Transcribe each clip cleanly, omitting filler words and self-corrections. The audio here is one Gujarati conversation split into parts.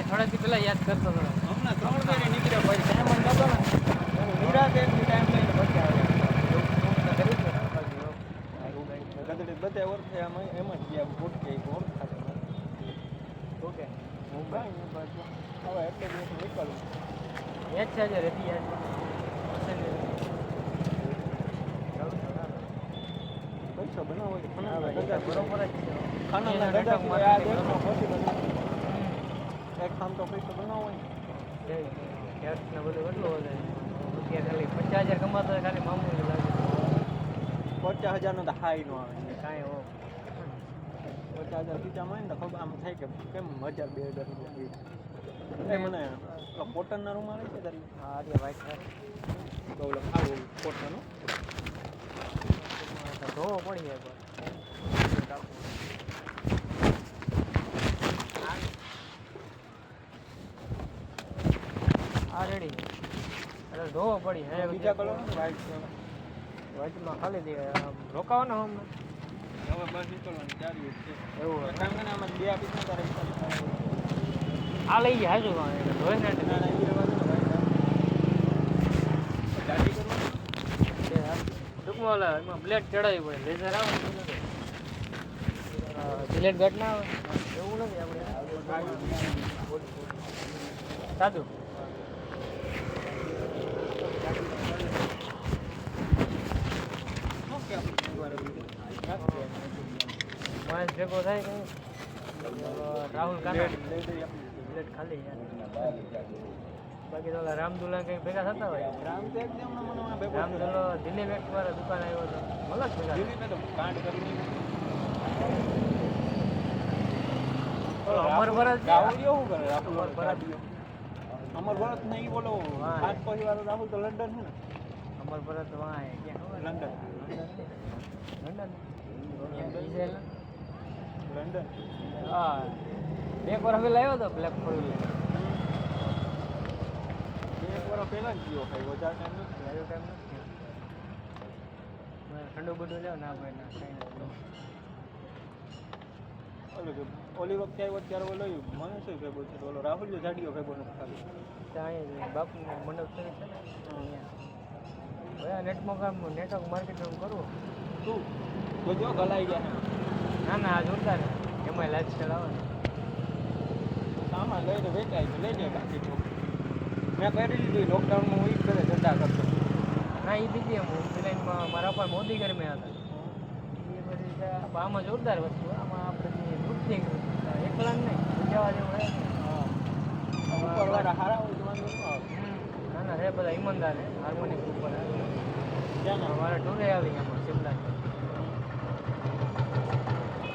થોડા દી પહેલા યાદ કરતો હતો હમણાં 3 ફેરી નીકળ્યો પછી ટાઈમ જ નતો ને નિરાતે ટાઈમ લઈને પછી આવ્યા ગદડી બધે ઓળખે એમ જ ગયા ભૂટકે ઓળખા ઓકે મુંબઈ ને પાછું હવે એટલે દિવસ નીકળવું યાદ છે આજે રેતી યાદ પૈસા બનાવો છે બરોબર જ છે ખાના આ દેશનો પોસિબલ એક કામ તો પૈસા બનાવો ને ટેક્સ ને બધું કેટલું વધે રૂપિયા ખાલી 50,000 કમાતો હોય ખાલી મામૂલી લાગે 50,000 નો તો હાઈ નો આવે કાંઈ હો 50,000 ખીચામાં ને ખબર આમ થાય કે કેમ 1,000-2,000 રૂપિયા એ મને કોટનના રૂમ આવે છે તારી હા આજે વાઈટ તો ઓલો ખાવું કોટનનું ધોવો પડી જાય આ રેડી એટલે ધોવો પડી હે બીજા કલર વાઈટ વાઈટમાં ખાલી દે રોકાવાનો હમ હવે બસ નીકળવાનું ચાલ્યું છે એવું કામ કરીને આમાં બે આપી છે તારે આ લઈ જાય હાજુ ધોઈ ને ગાડી કરવાની ટૂંકમાં ઓલા એમાં બ્લેડ ચડાવવી પડે લેઝર આવે બ્લેડ ગટ ના આવે એવું નથી આપણે સાદું મહેશ ભેગો થાય કે રાહુલ કાના બ્લેડ ખાલી બાકી તો ઓલા રામદુલા કંઈક ભેગા થતા હોય રામદુલો દિલીપ એક વાર દુકાન આવ્યો હતો મલક ભેગા કાંડ કરીને અમર ભરત રાહુલ એવું કરે રાહુલ ભરત અમર ભરત નહીં બોલો પાંચ પરિવાર રાહુલ તો લંડન છે ને અમર ભરત વાય ક્યાં લંડન લંડન હા એક વાર હવે લાવ્યો હતો બ્લેક ફોર વ્હીલર એક વાર પહેલા જ ગયો ભાઈ વધારે ટાઈમ નથી લાવ્યો ટાઈમ નથી ઠંડુ બધું લેવો ના ભાઈ ના કઈ નથી ઓલી વખતે આવ્યો ત્યારે ઓલો મને શું ભેગો છે ઓલો રાહુલ જો જાડીઓ ભેગો નથી ખાલી ત્યાં બાપુ મંડપ છે ને નેટમાં કામ નેટવર્ક માર્કેટિંગ કરવું તું જોજો ગલાઈ ગયા ના ના આ જોરદાર એમાં લાઈફ સ્ટાઈલ આવે ને સામાન લઈને વેચાય તો લઈ જાય બાકી તો મેં કરી લીધું લોકડાઉનમાં હું એ કરે ધંધા કરતો ના એ બીજી એમ ઓનલાઈનમાં મારા પર મોદી ગરમ્યા હતા એ બધી આમાં જોરદાર વસ્તુ આમાં આપણે નૃત્ય એકલા નહીં જવા જેવું રહે ઉપરવાળા હારા હોય તો ના ના રે બધા ઈમાનદાર હે હાર્મોનિક ઉપર ક્યાં ના મારા ટૂરે આવી એમાં શિમલા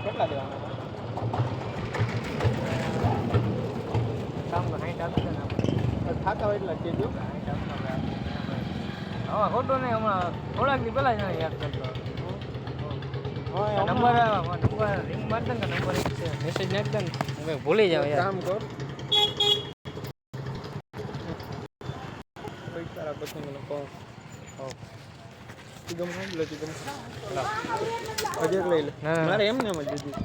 કેટલા દેવાના કામ 60 આપી દે ને ખાતા હોય એટલા કેજો 60 હા ખોટો નહીં હમણાં થોડાક દી પહેલાં જ યાદ કરતો નંબર રિંગ મારતા ને નંબર એક છે મેસેજ નાખતા ને હું ભૂલી જાવ યાર કામ કર પૈસા પછી મને કહો ચિકન ખાઈ લો ચિકન હજે લઈ લે મારે એમને એમ જ દીધી